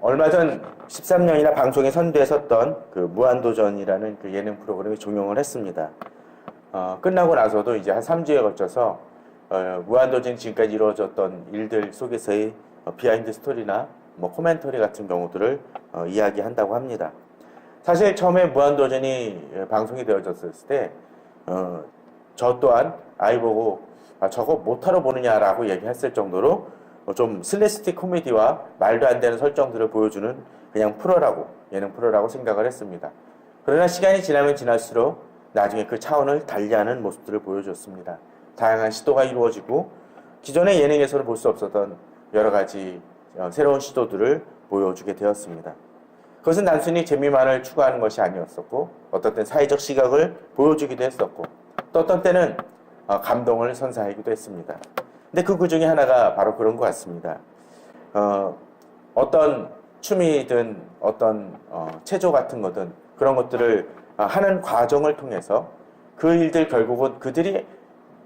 얼마 전 13년이나 방송에 선두했었던 그 무한도전이라는 그 예능 프로그램이 종영을 했습니다. 끝나고 나서도 이제 한 3주에 걸쳐서 무한도전 지금까지 이루어졌던 일들 속에서의 비하인드 스토리나 뭐 코멘터리 같은 경우들을 이야기한다고 합니다. 사실 처음에 무한도전이 방송이 되어졌을 때 저 또한 아이 보고 저거 못하러 보느냐라고 얘기했을 정도로 좀 슬래스틱 코미디와 말도 안 되는 설정들을 보여주는 그냥 프로라고, 예능 프로라고 생각을 했습니다. 그러나 시간이 지나면 지날수록 나중에 그 차원을 달리하는 모습들을 보여줬습니다. 다양한 시도가 이루어지고 기존의 예능에서는 볼 수 없었던 여러 가지 새로운 시도들을 보여주게 되었습니다. 그것은 단순히 재미만을 추구하는 것이 아니었었고, 어떤 때는 사회적 시각을 보여주기도 했었고, 또 어떤 때는 감동을 선사하기도 했습니다. 근데 그 중에 하나가 바로 그런 것 같습니다. 어떤 춤이든 어떤 체조 같은 거든 그런 것들을 하는 과정을 통해서 그 일들 결국은 그들이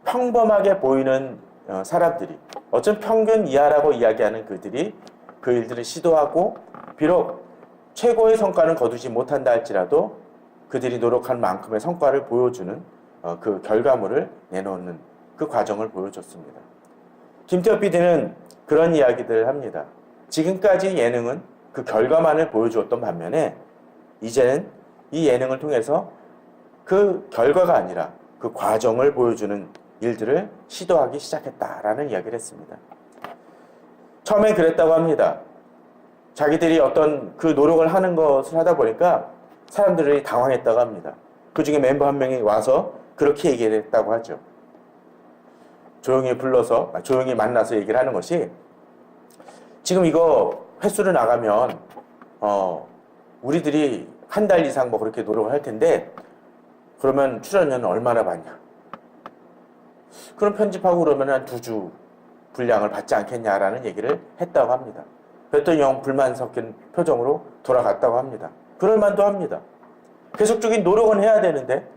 평범하게 보이는 사람들이, 어쩜 평균 이하라고 이야기하는 그들이 그 일들을 시도하고 비록 최고의 성과는 거두지 못한다 할지라도 그들이 노력한 만큼의 성과를 보여주는 그 결과물을 내놓는 그 과정을 보여줬습니다. 김태호 PD는 그런 이야기들을 합니다. 지금까지 예능은 그 결과만을 보여주었던 반면에 이제는 이 예능을 통해서 그 결과가 아니라 그 과정을 보여주는 일들을 시도하기 시작했다라는 이야기를 했습니다. 처음엔 그랬다고 합니다. 자기들이 어떤 그 노력을 하는 것을 하다 보니까 사람들이 당황했다고 합니다. 그 중에 멤버 한 명이 와서 그렇게 얘기를 했다고 하죠. 조용히 불러서, 조용히 만나서 얘기를 하는 것이, 지금 이거 횟수를 나가면 우리들이 한 달 이상 뭐 그렇게 노력을 할 텐데 그러면 출연료는 얼마나 받냐, 그럼 편집하고 그러면 한 2주 분량을 받지 않겠냐라는 얘기를 했다고 합니다. 그랬더니 영 불만 섞인 표정으로 돌아갔다고 합니다. 그럴 만도 합니다. 계속적인 노력은 해야 되는데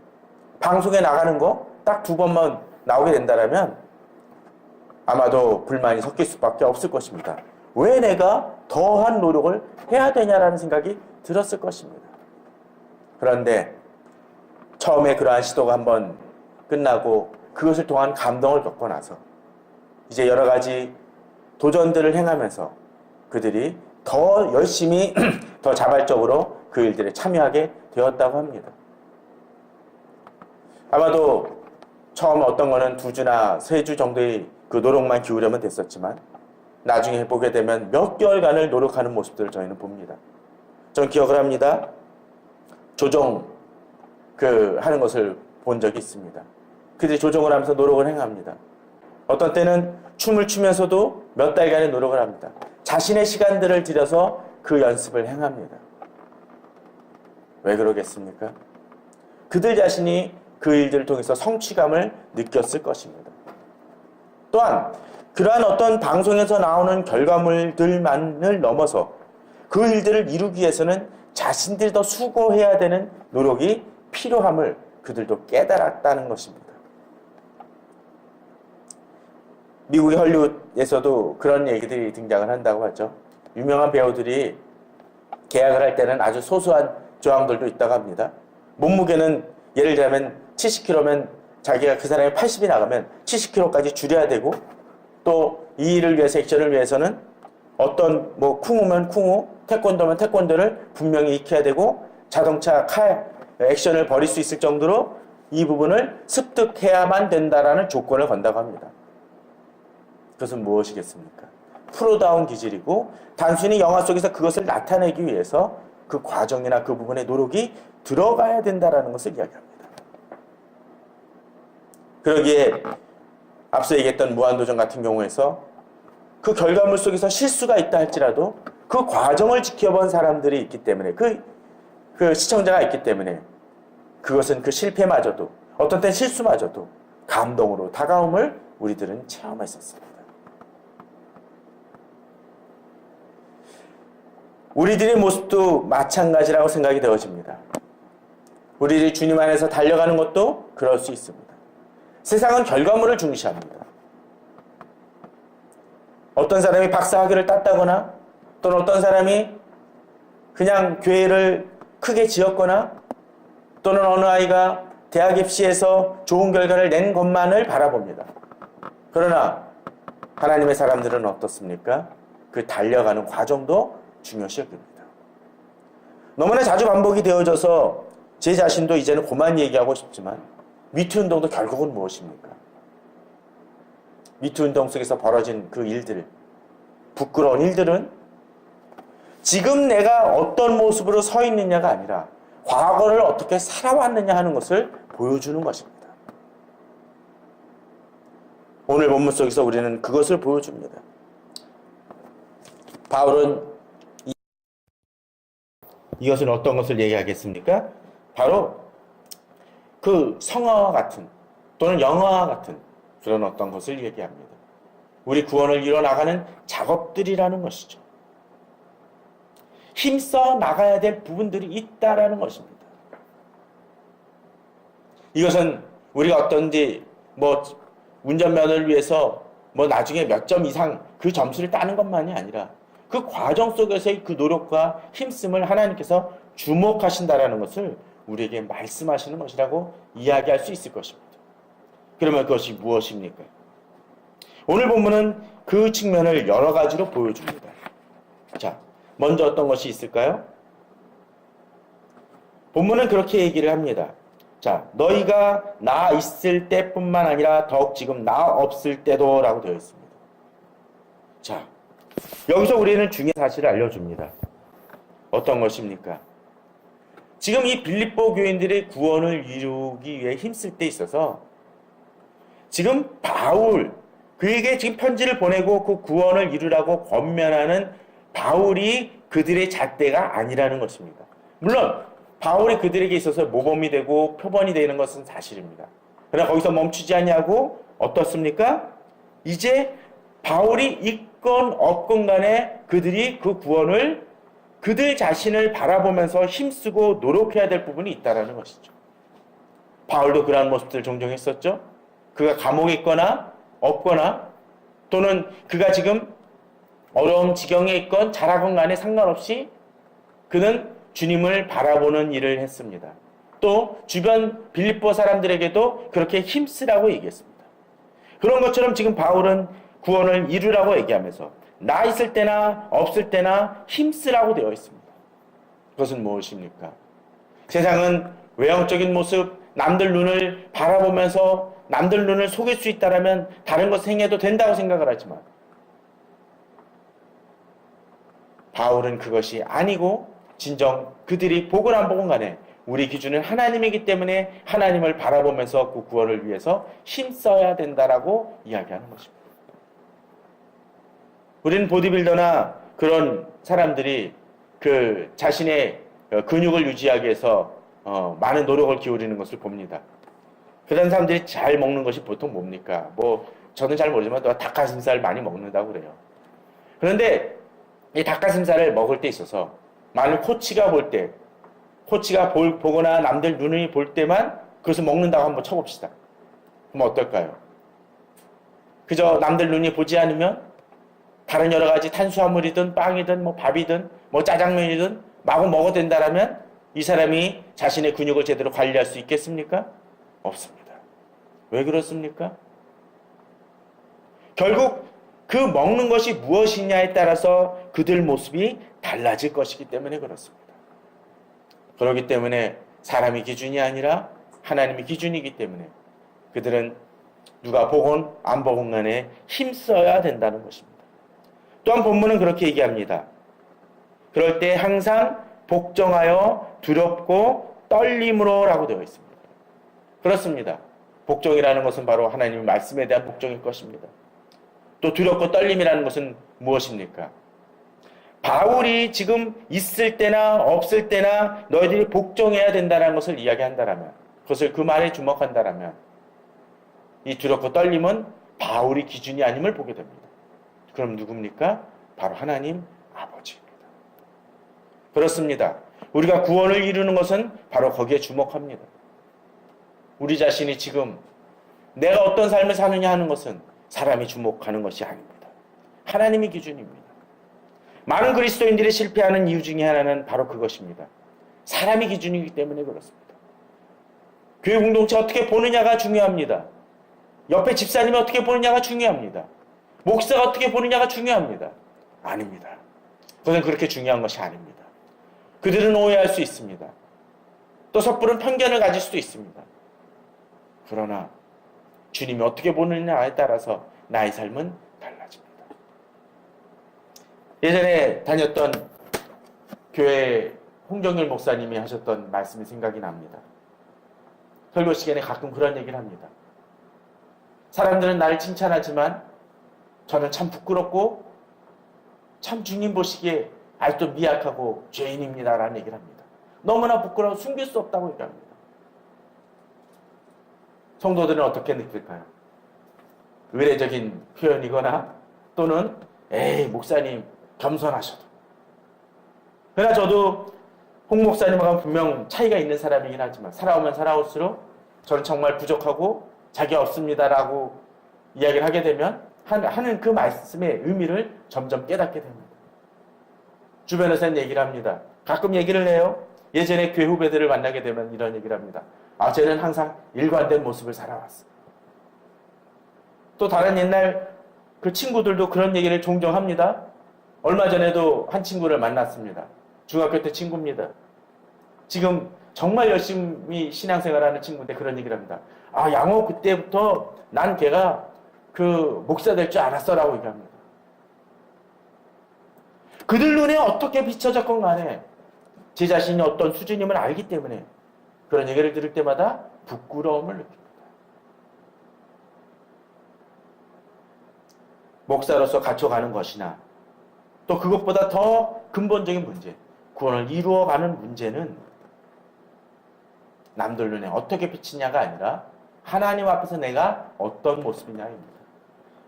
방송에 나가는 거 딱 2번만 나오게 된다면 아마도 불만이 섞일 수밖에 없을 것입니다. 왜 내가 더한 노력을 해야 되냐라는 생각이 들었을 것입니다. 그런데 처음에 그러한 시도가 한번 끝나고 그것을 통한 감동을 겪고 나서 이제 여러 가지 도전들을 행하면서 그들이 더 열심히 더 자발적으로 그 일들에 참여하게 되었다고 합니다. 아마도 처음 어떤 거는 2주나 3주 정도의 그 노력만 기울이면 됐었지만 나중에 보게 되면 몇 개월간을 노력하는 모습들을 저희는 봅니다. 저는 기억을 합니다. 조정 하는 것을 본 적이 있습니다. 그들이 조정을 하면서 노력을 행합니다. 어떤 때는 춤을 추면서도 몇 달간의 노력을 합니다. 자신의 시간들을 들여서 그 연습을 행합니다. 왜 그러겠습니까? 그들 자신이 그 일들을 통해서 성취감을 느꼈을 것입니다. 또한 그러한 어떤 방송에서 나오는 결과물들만을 넘어서 그 일들을 이루기 위해서는 자신들이 더 수고해야 되는 노력이 필요함을 그들도 깨달았다는 것입니다. 미국의 헐리우드에서도 그런 얘기들이 등장을 한다고 하죠. 유명한 배우들이 계약을 할 때는 아주 소소한 조항들도 있다고 합니다. 몸무게는 예를 들면 70kg면 자기가 그 사람이 80이 나가면 70kg까지 줄여야 되고, 또 이 일을 위해서, 액션을 위해서는 어떤 뭐 쿵우면 쿵우, 태권도면 태권도를 분명히 익혀야 되고, 자동차 칼 액션을 벌일 수 있을 정도로 이 부분을 습득해야만 된다라는 조건을 건다고 합니다. 그것은 무엇이겠습니까? 프로다운 기질이고, 단순히 영화 속에서 그것을 나타내기 위해서 그 과정이나 그 부분의 노력이 들어가야 된다라는 것을 이야기합니다. 그러기에 앞서 얘기했던 무한도전 같은 경우에서 그 결과물 속에서 실수가 있다 할지라도 그 과정을 지켜본 사람들이 있기 때문에, 그 시청자가 있기 때문에 그것은 그 실패마저도, 어떤 땐 실수마저도 감동으로 다가옴을 우리들은 체험했었습니다. 우리들의 모습도 마찬가지라고 생각이 되어집니다. 우리들이 주님 안에서 달려가는 것도 그럴 수 있습니다. 세상은 결과물을 중시합니다. 어떤 사람이 박사학위를 땄다거나 또는 어떤 사람이 그냥 교회를 크게 지었거나 또는 어느 아이가 대학 입시에서 좋은 결과를 낸 것만을 바라봅니다. 그러나 하나님의 사람들은 어떻습니까? 그 달려가는 과정도 중요시 여깁니다. 너무나 자주 반복이 되어져서 제 자신도 이제는 그만 얘기하고 싶지만 미투 운동도 결국은 무엇입니까? 미투 운동 속에서 벌어진 그 일들, 부끄러운 일들은 지금 내가 어떤 모습으로 서 있느냐가 아니라 과거를 어떻게 살아왔느냐 하는 것을 보여주는 것입니다. 오늘 본문 속에서 우리는 그것을 보여줍니다. 바울은 이것은 어떤 것을 얘기하겠습니까? 바로 그 성화와 같은 또는 영화와 같은 그런 어떤 것을 얘기합니다. 우리 구원을 이뤄나가는 작업들이라는 것이죠. 힘써 나가야 될 부분들이 있다라는 것입니다. 이것은 우리가 어떤지 운전면허를 위해서 나중에 몇 점 이상 그 점수를 따는 것만이 아니라 그 과정 속에서의 그 노력과 힘씀을 하나님께서 주목하신다라는 것을 우리에게 말씀하시는 것이라고 이야기할 수 있을 것입니다. 그러면 그것이 무엇입니까? 오늘 본문은 그 측면을 여러 가지로 보여줍니다. 자, 먼저 어떤 것이 있을까요? 본문은 그렇게 얘기를 합니다. 자, 너희가 나 있을 때뿐만 아니라 더욱 지금 나 없을 때도 라고 되어 있습니다. 자, 여기서 우리는 중요한 사실을 알려줍니다. 어떤 것입니까? 지금 이 빌립보 교인들의 구원을 이루기 위해 힘쓸 때 있어서 지금 바울, 그에게 지금 편지를 보내고 그 구원을 이루라고 권면하는 바울이 그들의 잣대가 아니라는 것입니다. 물론 바울이 그들에게 있어서 모범이 되고 표본이 되는 것은 사실입니다. 그러나 거기서 멈추지 않냐고 어떻습니까? 이제 바울이 있건 없건 간에 그들이 그 구원을 그들 자신을 바라보면서 힘쓰고 노력해야 될 부분이 있다는 것이죠. 바울도 그러한 모습들을 종종 했었죠. 그가 감옥에 있거나 없거나 또는 그가 지금 어려운 지경에 있건 잘하건 간에 상관없이 그는 주님을 바라보는 일을 했습니다. 또 주변 빌립보 사람들에게도 그렇게 힘쓰라고 얘기했습니다. 그런 것처럼 지금 바울은 구원을 이루라고 얘기하면서 나 있을 때나 없을 때나 힘쓰라고 되어 있습니다. 그것은 무엇입니까? 세상은 외형적인 모습, 남들 눈을 바라보면서 남들 눈을 속일 수 있다면 다른 것 행해도 된다고 생각을 하지만 바울은 그것이 아니고 진정 그들이 보건 안 보건 간에 우리 기준은 하나님이기 때문에 하나님을 바라보면서 그 구원을 위해서 힘써야 된다라고 이야기하는 것입니다. 우리는 보디빌더나 그런 사람들이 그 자신의 근육을 유지하기 위해서 많은 노력을 기울이는 것을 봅니다. 그런 사람들이 잘 먹는 것이 보통 뭡니까? 저는 잘 모르지만 또 닭가슴살 많이 먹는다고 그래요. 그런데 이 닭가슴살을 먹을 때 있어서 만약 코치가 볼 때, 코치가 보거나 남들 눈이 볼 때만 그것을 먹는다고 한번 쳐봅시다. 그럼 어떨까요? 그저 남들 눈이 보지 않으면 다른 여러 가지 탄수화물이든 빵이든 밥이든 짜장면이든 마구 먹어도 된다라면 이 사람이 자신의 근육을 제대로 관리할 수 있겠습니까? 없습니다. 왜 그렇습니까? 결국 그 먹는 것이 무엇이냐에 따라서 그들 모습이 달라질 것이기 때문에 그렇습니다. 그렇기 때문에 사람이 기준이 아니라 하나님이 기준이기 때문에 그들은 누가 보건 안 보건 간에 힘써야 된다는 것입니다. 또한 본문은 그렇게 얘기합니다. 그럴 때 항상 복종하여 두렵고 떨림으로 라고 되어 있습니다. 그렇습니다. 복종이라는 것은 바로 하나님의 말씀에 대한 복종일 것입니다. 또 두렵고 떨림이라는 것은 무엇입니까? 바울이 지금 있을 때나 없을 때나 너희들이 복종해야 된다는 것을 이야기한다라면, 그것을 그 말에 주목한다라면 이 두렵고 떨림은 바울이 기준이 아님을 보게 됩니다. 그럼 누굽니까? 바로 하나님 아버지입니다. 그렇습니다. 우리가 구원을 이루는 것은 바로 거기에 주목합니다. 우리 자신이 지금 내가 어떤 삶을 사느냐 하는 것은 사람이 주목하는 것이 아닙니다. 하나님이 기준입니다. 많은 그리스도인들이 실패하는 이유 중에 하나는 바로 그것입니다. 사람이 기준이기 때문에 그렇습니다. 교회 공동체 어떻게 보느냐가 중요합니다. 옆에 집사님이 어떻게 보느냐가 중요합니다. 목사가 어떻게 보느냐가 중요합니다. 아닙니다. 그것은 그렇게 중요한 것이 아닙니다. 그들은 오해할 수 있습니다. 또 섣부른 편견을 가질 수도 있습니다. 그러나 주님이 어떻게 보느냐에 따라서 나의 삶은 달라집니다. 예전에 다녔던 교회 홍정일 목사님이 하셨던 말씀이 생각이 납니다. 설교 시간에 가끔 그런 얘기를 합니다. 사람들은 나를 칭찬하지만 저는 참 부끄럽고 참 주님 보시기에 아직도 미약하고 죄인입니다라는 얘기를 합니다. 너무나 부끄러워 숨길 수 없다고 얘기합니다. 성도들은 어떻게 느낄까요? 의례적인 표현이거나 또는 에이 목사님 겸손하셔도. 그러나 저도 홍 목사님하고는 분명 차이가 있는 사람이긴 하지만 살아오면 살아올수록 저는 정말 부족하고 자기 없습니다라고 이야기를 하게 되면 하는 그 말씀의 의미를 점점 깨닫게 됩니다. 주변에서는 얘기를 합니다. 가끔 얘기를 해요. 예전에 교회 후배들을 만나게 되면 이런 얘기를 합니다. 아, 쟤는 항상 일관된 모습을 살아왔어. 또 다른 옛날 그 친구들도 그런 얘기를 종종 합니다. 얼마 전에도 한 친구를 만났습니다. 중학교 때 친구입니다. 지금 정말 열심히 신앙생활하는 친구인데 그런 얘기를 합니다. 아, 양호 그때부터 난 걔가 그 목사 될 줄 알았어라고 얘기합니다. 그들 눈에 어떻게 비춰졌건 간에 제 자신이 어떤 수준임을 알기 때문에 그런 얘기를 들을 때마다 부끄러움을 느낍니다. 목사로서 갇혀가는 것이나 또 그것보다 더 근본적인 문제, 구원을 이루어가는 문제는 남들 눈에 어떻게 비치냐가 아니라 하나님 앞에서 내가 어떤 모습이냐입니다.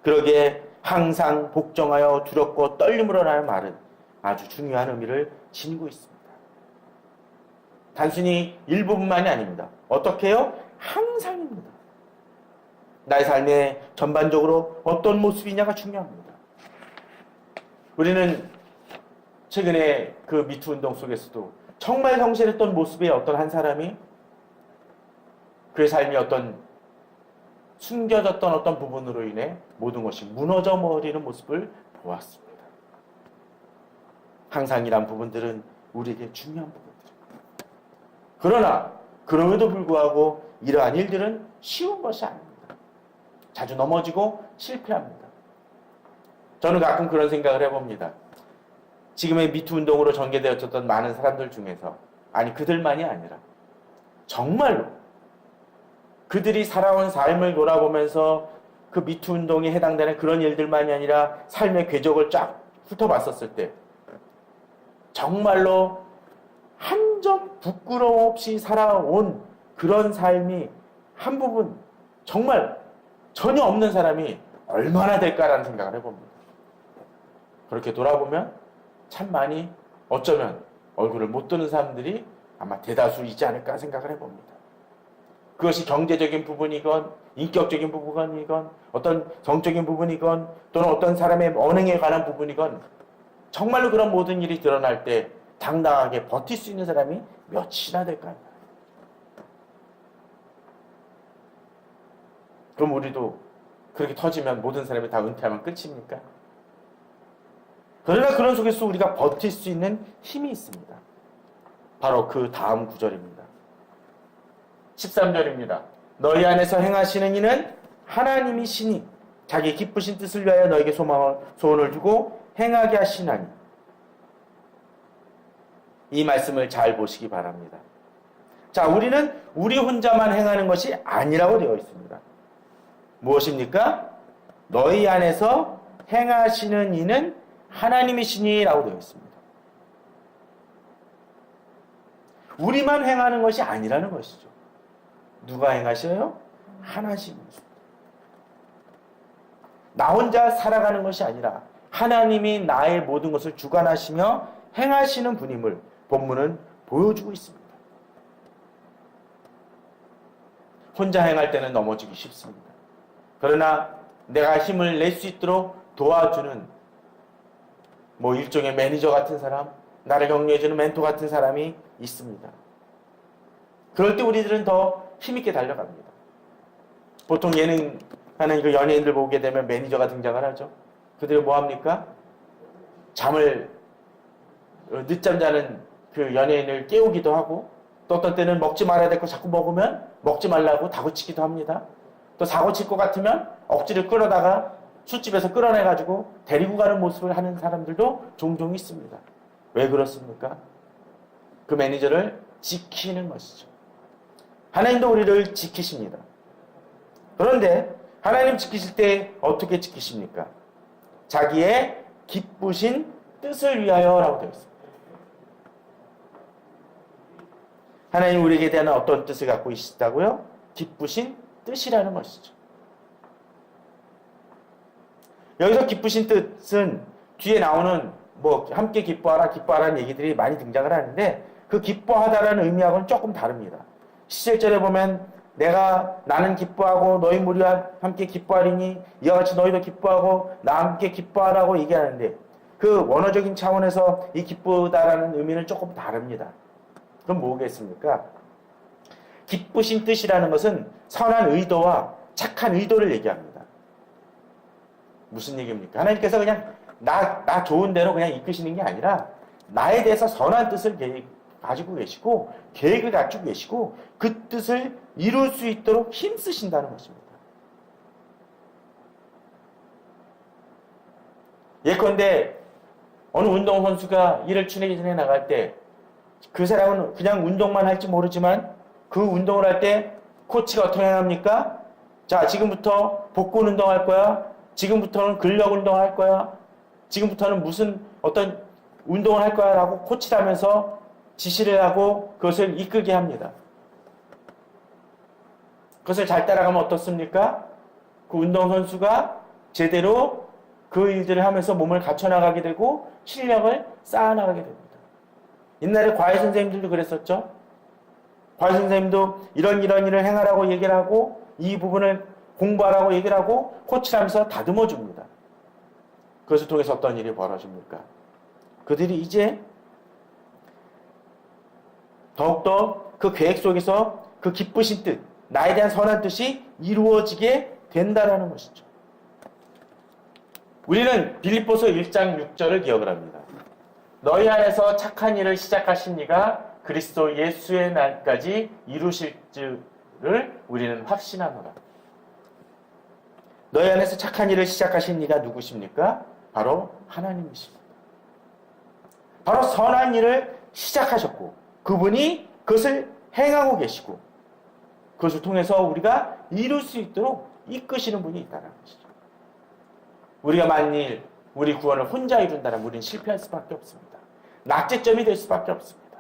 그러기에 항상 복종하여 두렵고 떨림으로 라는 말은 아주 중요한 의미를 지니고 있습니다. 단순히 일부분만이 아닙니다. 어떻게 해요? 항상입니다. 나의 삶의 전반적으로 어떤 모습이냐가 중요합니다. 우리는 최근에 그 미투 운동 속에서도 정말 성실했던 모습의 어떤 한 사람이 그의 삶이 어떤 숨겨졌던 어떤 부분으로 인해 모든 것이 무너져 버리는 모습을 보았습니다. 항상이란 부분들은 우리에게 중요한 부분들입니다. 그러나 그럼에도 불구하고 이러한 일들은 쉬운 것이 아닙니다. 자주 넘어지고 실패합니다. 저는 가끔 그런 생각을 해봅니다. 지금의 미투 운동으로 전개되어졌던 많은 사람들 중에서 아니 그들만이 아니라 정말로 그들이 살아온 삶을 돌아보면서 그 미투 운동에 해당되는 그런 일들만이 아니라 삶의 궤적을 쫙 훑어봤었을 때 정말로 한 점 부끄러움 없이 살아온 그런 삶이 한 부분 정말 전혀 없는 사람이 얼마나 될까라는 생각을 해봅니다. 그렇게 돌아보면 참 많이 어쩌면 얼굴을 못 드는 사람들이 아마 대다수이지 않을까 생각을 해봅니다. 그것이 경제적인 부분이건 인격적인 부분이건 어떤 성적인 부분이건 또는 어떤 사람의 언행에 관한 부분이건 정말로 그런 모든 일이 드러날 때 당당하게 버틸 수 있는 사람이 몇이나 될까요? 그럼 우리도 그렇게 터지면 모든 사람이 다 은퇴하면 끝입니까? 그러나 그런 속에서 우리가 버틸 수 있는 힘이 있습니다. 바로 그 다음 구절입니다. 13절입니다. 너희 안에서 행하시는 이는 하나님이시니 자기 기쁘신 뜻을 위하여 너에게 소원을 주고 행하게 하시나니. 이 말씀을 잘 보시기 바랍니다. 자, 우리는 우리 혼자만 행하는 것이 아니라고 되어 있습니다. 무엇입니까? 너희 안에서 행하시는 이는 하나님이시니 라고 되어 있습니다. 우리만 행하는 것이 아니라는 것이죠. 누가 행하셔요? 하나님이십니다. 나 혼자 살아가는 것이 아니라 하나님이 나의 모든 것을 주관하시며 행하시는 분임을 본문은 보여주고 있습니다. 혼자 행할 때는 넘어지기 쉽습니다. 그러나 내가 힘을 낼 수 있도록 도와주는 뭐 일종의 매니저 같은 사람, 나를 격려해주는 멘토 같은 사람이 있습니다. 그럴 때 우리들은 더 힘있게 달려갑니다. 보통 예능하는 그 연예인들 보게 되면 매니저가 등장을 하죠. 그들이 뭐합니까? 늦잠 자는 그 연예인을 깨우기도 하고, 또 어떤 때는 먹지 말아야 될 거 자꾸 먹으면 먹지 말라고 다그치기도 합니다. 또 사고 칠 것 같으면 억지를 끌어다가 술집에서 끌어내가지고 데리고 가는 모습을 하는 사람들도 종종 있습니다. 왜 그렇습니까? 그 매니저를 지키는 것이죠. 하나님도 우리를 지키십니다. 그런데 하나님 지키실 때 어떻게 지키십니까? 자기의 기쁘신 뜻을 위하여라고 되어 있습니다. 하나님 우리에게 대한 어떤 뜻을 갖고 계시다고요? 기쁘신 뜻이라는 것이죠. 여기서 기쁘신 뜻은 뒤에 나오는 뭐 함께 기뻐하라는 얘기들이 많이 등장을 하는데 그 기뻐하다라는 의미하고는 조금 다릅니다. 17절에 보면 나는 기뻐하고 너희 무리와 함께 기뻐하리니 이와 같이 너희도 기뻐하고 나와 함께 기뻐하라고 얘기하는데 그 원어적인 차원에서 이 기쁘다라는 의미는 조금 다릅니다. 그럼 뭐겠습니까? 기쁘신 뜻이라는 것은 선한 의도와 착한 의도를 얘기합니다. 무슨 얘기입니까? 하나님께서 그냥 나 좋은 대로 그냥 이끄시는 게 아니라 나에 대해서 선한 뜻을 가지고 계시고 계획을 갖추고 계시고 그 뜻을 이룰 수 있도록 힘쓰신다는 것입니다. 예컨대 어느 운동선수가 이를 추진해 나갈 때 그 사람은 그냥 운동만 할지 모르지만 그 운동을 할 때 코치가 어떻게 합니까? 자, 지금부터 복근 운동할 거야. 지금부터는 근력 운동할 거야. 지금부터는 무슨 어떤 운동을 할 거야 라고 코치라면서 지시를 하고 그것을 이끌게 합니다. 그것을 잘 따라가면 어떻습니까? 그 운동선수가 제대로 그 일들을 하면서 몸을 갖춰나가게 되고 실력을 쌓아나가게 됩니다. 옛날에 과외 선생님들도 그랬었죠. 과외 선생님도 이런 일을 행하라고 얘기를 하고 이 부분을 공부하라고 얘기를 하고 코치하면서 다듬어 줍니다. 그것을 통해서 어떤 일이 벌어집니까? 그들이 이제 더욱더 그 계획 속에서 그 기쁘신 뜻, 나에 대한 선한 뜻이 이루어지게 된다는 것이죠. 우리는 빌립보서 1장 6절을 기억을 합니다. 너희 안에서 착한 일을 시작하신 이가 그리스도 예수의 날까지 이루실 줄을 우리는 확신하노라. 너희 안에서 착한 일을 시작하신 이가 누구십니까? 바로 하나님이십니다. 바로 선한 일을 시작하셨고 그분이 그것을 행하고 계시고 그것을 통해서 우리가 이룰 수 있도록 이끄시는 분이 있다는 것이죠. 우리가 만일 우리 구원을 혼자 이룬다면 우리는 실패할 수밖에 없습니다. 낙제점이 될 수밖에 없습니다.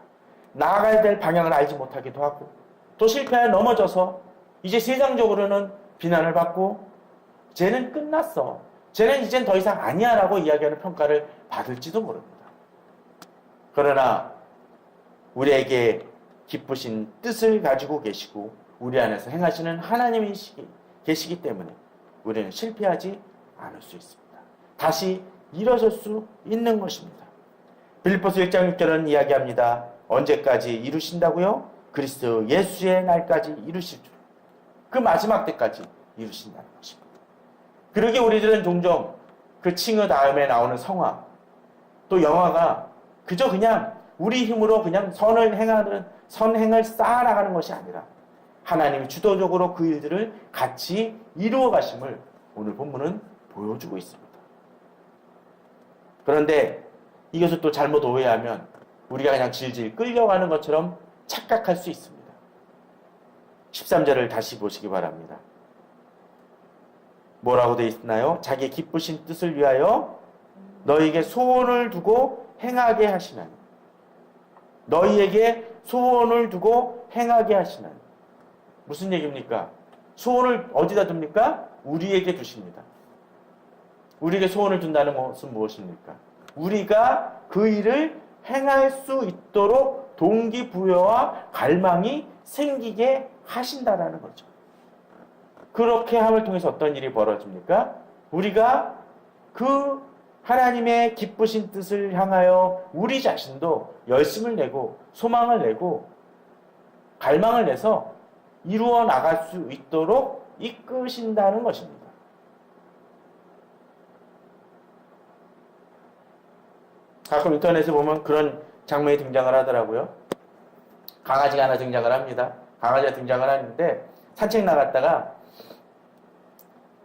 나아가야 될 방향을 알지 못하기도 하고 또 실패에 넘어져서 이제 세상적으로는 비난을 받고 쟤는 끝났어. 쟤는 이젠 더 이상 아니야 라고 이야기하는 평가를 받을지도 모릅니다. 그러나 우리에게 기쁘신 뜻을 가지고 계시고 우리 안에서 행하시는 하나님이 계시기 때문에 우리는 실패하지 않을 수 있습니다. 다시 일어설 수 있는 것입니다. 빌립보서 1장 6절은 이야기합니다. 언제까지 이루신다고요? 그리스도 예수의 날까지 이루실 줄. 그 마지막 때까지 이루신다는 것입니다. 그러게 우리들은 종종 그 칭의 다음에 나오는 성화 또 영화가 그저 그냥 우리 힘으로 그냥 선행을 쌓아나가는 것이 아니라 하나님이 주도적으로 그 일들을 같이 이루어 가심을 오늘 본문은 보여주고 있습니다. 그런데 이것을 또 잘못 오해하면 우리가 그냥 질질 끌려가는 것처럼 착각할 수 있습니다. 13절을 다시 보시기 바랍니다. 뭐라고 되어 있나요? 자기의 기쁘신 뜻을 위하여 너희에게 소원을 두고 행하게 하시나니. 너희에게 소원을 두고 행하게 하시나니. 무슨 얘기입니까? 소원을 어디다 둡니까? 우리에게 두십니다. 우리에게 소원을 둔다는 것은 무엇입니까? 우리가 그 일을 행할 수 있도록 동기부여와 갈망이 생기게 하신다라는 거죠. 그렇게 함을 통해서 어떤 일이 벌어집니까? 우리가 그 하나님의 기쁘신 뜻을 향하여 우리 자신도 열심을 내고 소망을 내고 갈망을 내서 이루어 나갈 수 있도록 이끄신다는 것입니다. 가끔 인터넷에 보면 그런 장면이 등장을 하더라고요. 강아지가 하나 등장을 합니다. 강아지가 등장을 하는데 산책 나갔다가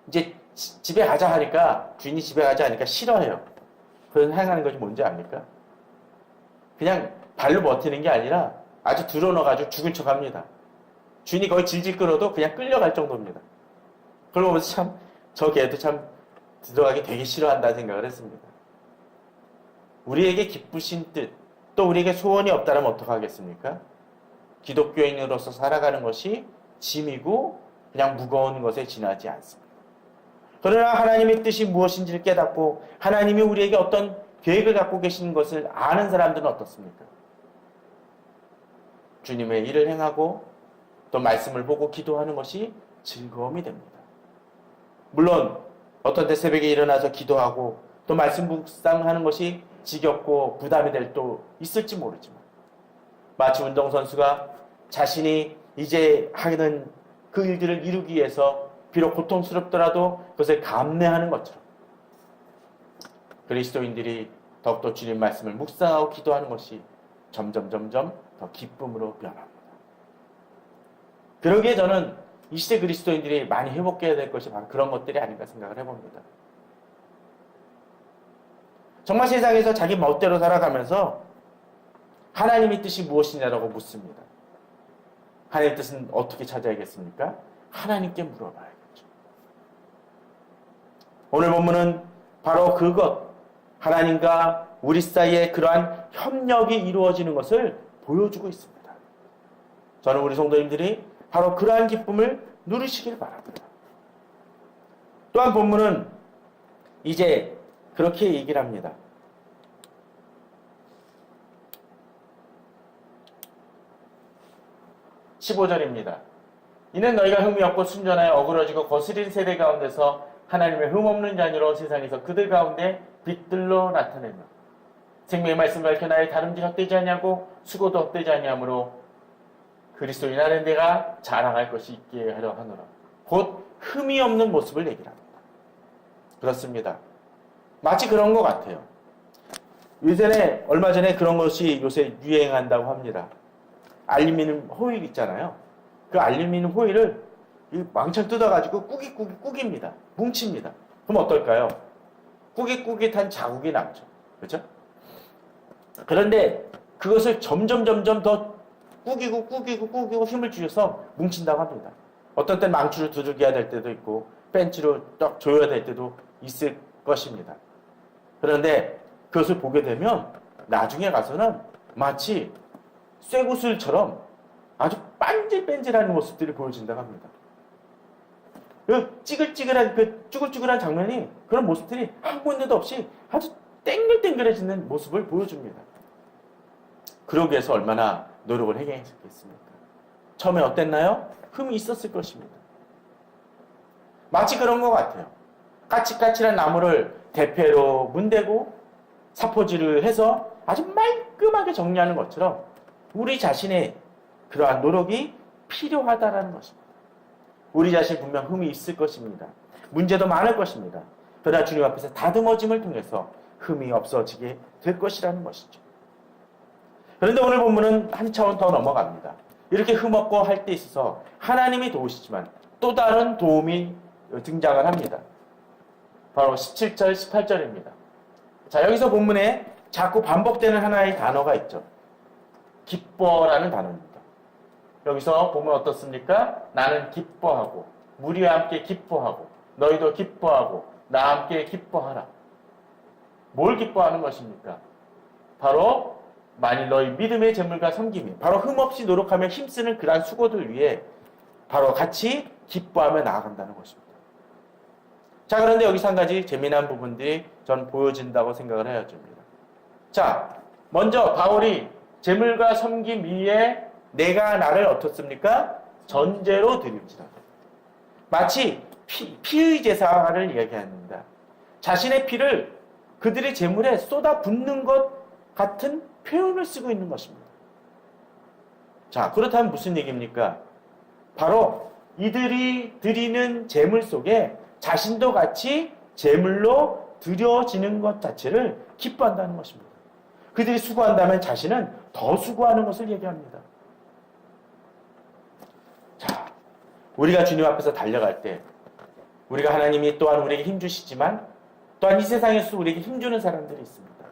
이제 집에 가자 하니까 주인이 집에 가자 하니까 싫어해요. 그런 행하는 것이 뭔지 압니까? 그냥 발로 버티는 게 아니라 아주 들어넣어가지고 죽은 척 합니다. 주인이 거의 질질 끌어도 그냥 끌려갈 정도입니다. 그걸 보면서 참, 저 개도 참 들어가기 되게 싫어한다는 생각을 했습니다. 우리에게 기쁘신 뜻, 또 우리에게 소원이 없다면 어떡하겠습니까? 기독교인으로서 살아가는 것이 짐이고 그냥 무거운 것에 지나지 않습니다. 그러나 하나님의 뜻이 무엇인지를 깨닫고 하나님이 우리에게 어떤 계획을 갖고 계시는 것을 아는 사람들은 어떻습니까? 주님의 일을 행하고 또 말씀을 보고 기도하는 것이 즐거움이 됩니다. 물론 어떤 때 새벽에 일어나서 기도하고 또 말씀 묵상하는 것이 지겹고 부담이 될 또 있을지 모르지만 마치 운동선수가 자신이 이제 하는 그 일들을 이루기 위해서 비록 고통스럽더라도 그것을 감내하는 것처럼 그리스도인들이 더욱더 주님 말씀을 묵상하고 기도하는 것이 점점 더 기쁨으로 변합니다. 그러기에 저는 이 시대 그리스도인들이 많이 회복해야 될 것이 바로 그런 것들이 아닌가 생각을 해봅니다. 정말 세상에서 자기 멋대로 살아가면서 하나님의 뜻이 무엇이냐라고 묻습니다. 하나님의 뜻은 어떻게 찾아야겠습니까? 하나님께 물어봐야겠죠. 오늘 본문은 바로 그것, 하나님과 우리 사이에 그러한 협력이 이루어지는 것을 보여주고 있습니다. 저는 우리 성도님들이 바로 그러한 기쁨을 누리시길 바랍니다. 또한 본문은 이제 그렇게 얘기를 합니다. 15절입니다. 이는 너희가 흠이 없고 순전하여 어그러지고 거스린 세대 가운데서 하나님의 흠없는 자녀로 세상에서 그들 가운데 빛들로 나타내며 생명의 말씀을 밝혀 나의 다름질 헛되지 아니하고 수고도 헛되지 아니하므로 그리스도인 안에 내가 자랑할 것이 있게 하려 하노라. 곧 흠이 없는 모습을 얘기를 합니다. 그렇습니다. 마치 그런 것 같아요. 얼마 전에 그런 것이 요새 유행한다고 합니다. 알루미늄 호일 있잖아요. 그 알루미늄 호일을 왕창 뜯어가지고 꾸깁니다. 뭉칩니다. 그럼 어떨까요? 꾸깃꾸깃한 자국이 남죠. 그렇죠? 그런데 그것을 점점 더 꾸기고 힘을 주셔서 뭉친다고 합니다. 어떤 때는 망치로 두들겨야 될 때도 있고 벤치로 딱 조여야 될 때도 있을 것입니다. 그런데 그것을 보게 되면 나중에 가서는 마치 쇠구슬처럼 아주 빤질빤질한 모습들이 보여진다고 합니다. 그 쭈글쭈글한 장면이 그런 모습들이 한 군데도 없이 아주 땡글땡글해지는 모습을 보여줍니다. 그러기 위해서 얼마나 노력을 해야겠습니까? 처음에 어땠나요? 흠이 있었을 것입니다. 마치 그런 것 같아요. 까칠까칠한 나무를 대패로 문대고 사포질을 해서 아주 말끔하게 정리하는 것처럼 우리 자신의 그러한 노력이 필요하다라는 것입니다. 우리 자신 분명 흠이 있을 것입니다. 문제도 많을 것입니다. 그러나 주님 앞에서 다듬어짐을 통해서 흠이 없어지게 될 것이라는 것이죠. 그런데 오늘 본문은 한 차원 더 넘어갑니다. 이렇게 흠없고 할 때 있어서 하나님이 도우시지만 또 다른 도움이 등장을 합니다. 바로 17절, 18절입니다. 자, 여기서 본문에 자꾸 반복되는 하나의 단어가 있죠. 기뻐라는 단어입니다. 여기서 보면 어떻습니까? 나는 기뻐하고 무리와 함께 기뻐하고 너희도 기뻐하고 나와 함께 기뻐하라. 뭘 기뻐하는 것입니까? 바로 만일 너희 믿음의 재물과 섬김이 바로 흠없이 노력하며 힘쓰는 그러한 수고들 위해 바로 같이 기뻐하며 나아간다는 것입니다. 자, 그런데 여기서 한 가지 재미난 부분들이 전 보여진다고 생각을 해야됩니다. 자, 먼저 바울이 재물과 섬김 위에 내가 나를 어떻습니까? 전제로 드릴지라. 마치 피의 제사를 이야기합니다. 자신의 피를 그들의 재물에 쏟아붓는 것 같은 표현을 쓰고 있는 것입니다. 자, 그렇다면 무슨 얘기입니까? 바로 이들이 드리는 재물 속에 자신도 같이 재물로 드려지는 것 자체를 기뻐한다는 것입니다. 그들이 수고한다면 자신은 더 수고하는 것을 얘기합니다. 자, 우리가 주님 앞에서 달려갈 때 우리가 하나님이 또한 우리에게 힘주시지만 또한 이 세상에서 우리에게 힘주는 사람들이 있습니다.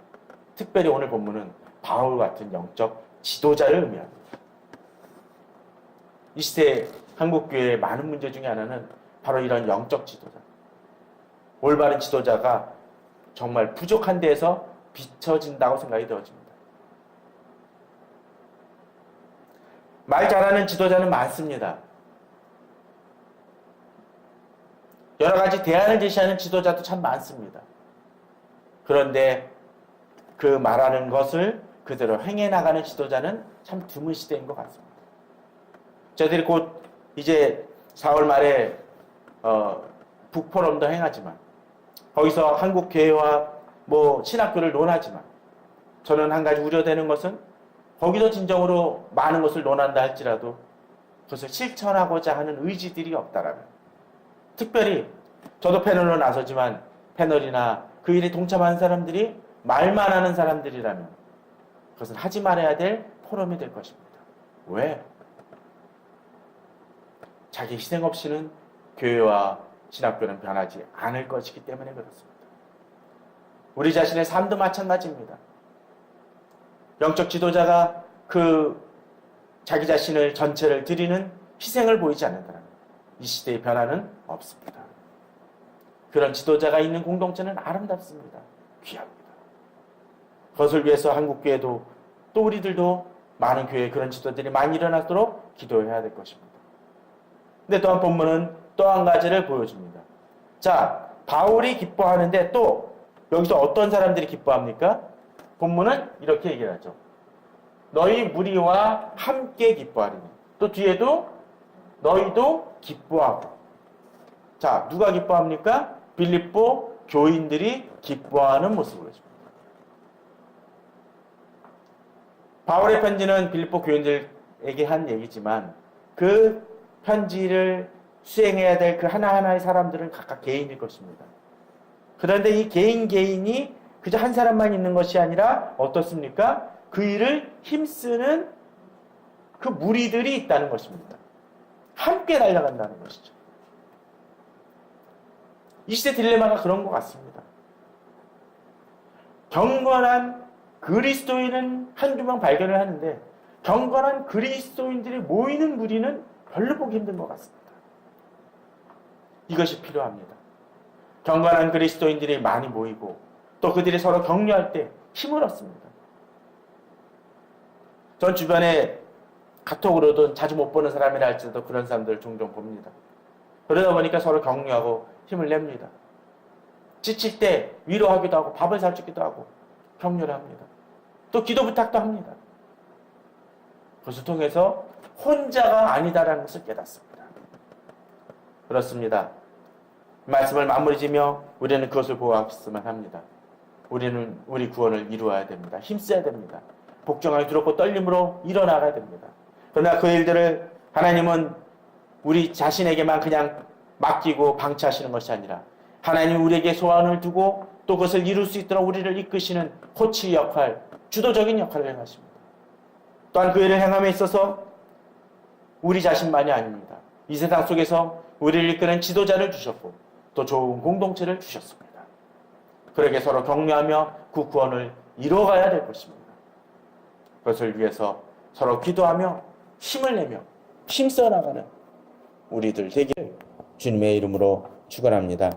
특별히 오늘 본문은 바울 같은 영적 지도자를 의미합니다. 이 시대 한국교회의 많은 문제 중에 하나는 바로 이런 영적 지도자, 올바른 지도자가 정말 부족한 데에서 비춰진다고 생각이 되어집니다. 말 잘하는 지도자는 많습니다. 여러 가지 대안을 제시하는 지도자도 참 많습니다. 그런데 그 말하는 것을 그대로 행해 나가는 지도자는 참 드문 시대인 것 같습니다. 저희들이 곧 이제 4월 말에 북포럼도 행하지만 거기서 한국 교회와 신학교를 논하지만 저는 한 가지 우려되는 것은 거기서 진정으로 많은 것을 논한다 할지라도 그것을 실천하고자 하는 의지들이 없다라면, 특별히 저도 패널로 나서지만 패널이나 그 일에 동참하는 사람들이 말만 하는 사람들이라면 그것은 하지 말아야 될 포럼이 될 것입니다. 왜? 자기 희생 없이는 교회와 신학교는 변하지 않을 것이기 때문에 그렇습니다. 우리 자신의 삶도 마찬가지입니다. 영적 지도자가 자기 자신을 전체를 드리는 희생을 보이지 않는다면 이 시대의 변화는 없습니다. 그런 지도자가 있는 공동체는 아름답습니다. 귀합니다. 그것을 위해서 한국교회도 또 우리들도 많은 교회에 그런 지도들이 많이 일어나도록 기도해야 될 것입니다. 근데 또한 본문은 또 한 가지를 보여줍니다. 자, 바울이 기뻐하는데 또 여기서 어떤 사람들이 기뻐합니까? 본문은 이렇게 얘기를 하죠. 너희 무리와 함께 기뻐하리니. 또 뒤에도 너희도 기뻐하고. 자, 누가 기뻐합니까? 빌립보 교인들이 기뻐하는 모습을 보여줍니다. 바울의 편지는 빌립보 교인들에게 한 얘기지만 그 편지를 수행해야 될 그 하나하나의 사람들은 각각 개인일 것입니다. 그런데 이 개인이 그저 한 사람만 있는 것이 아니라 어떻습니까? 그 일을 힘쓰는 그 무리들이 있다는 것입니다. 함께 달려간다는 것이죠. 이 시대 딜레마가 그런 것 같습니다. 경건한 그리스도인은 한두 명 발견을 하는데 경건한 그리스도인들이 모이는 무리는 별로 보기 힘든 것 같습니다. 이것이 필요합니다. 경건한 그리스도인들이 많이 모이고 또 그들이 서로 격려할 때 힘을 얻습니다. 전 주변에 카톡으로도 자주 못 보는 사람이라 할지라도 그런 사람들을 종종 봅니다. 그러다 보니까 서로 격려하고 힘을 냅니다. 지칠 때 위로하기도 하고 밥을 사주기도 하고 격려를 합니다. 또 기도 부탁도 합니다. 그것을 통해서 혼자가 아니다라는 것을 깨닫습니다. 그렇습니다. 말씀을 마무리 지며 우리는 그것을 보았으면 합니다. 우리는 우리 구원을 이루어야 됩니다. 힘써야 됩니다. 복종하기 두렵고 떨림으로 일어나가야 됩니다. 그러나 그 일들을 하나님은 우리 자신에게만 그냥 맡기고 방치하시는 것이 아니라 하나님 우리에게 소원을 두고 또 그것을 이룰 수 있도록 우리를 이끄시는 코치 역할, 주도적인 역할을 행하십니다. 또한 그 일을 행함에 있어서 우리 자신만이 아닙니다. 이 세상 속에서 우리를 이끄는 지도자를 주셨고 또 좋은 공동체를 주셨습니다. 그러게 서로 격려하며 그 구원을 이뤄가야 될 것입니다. 그것을 위해서 서로 기도하며 힘을 내며 힘써 나가는 우리들 되기를 주님의 이름으로 축원합니다.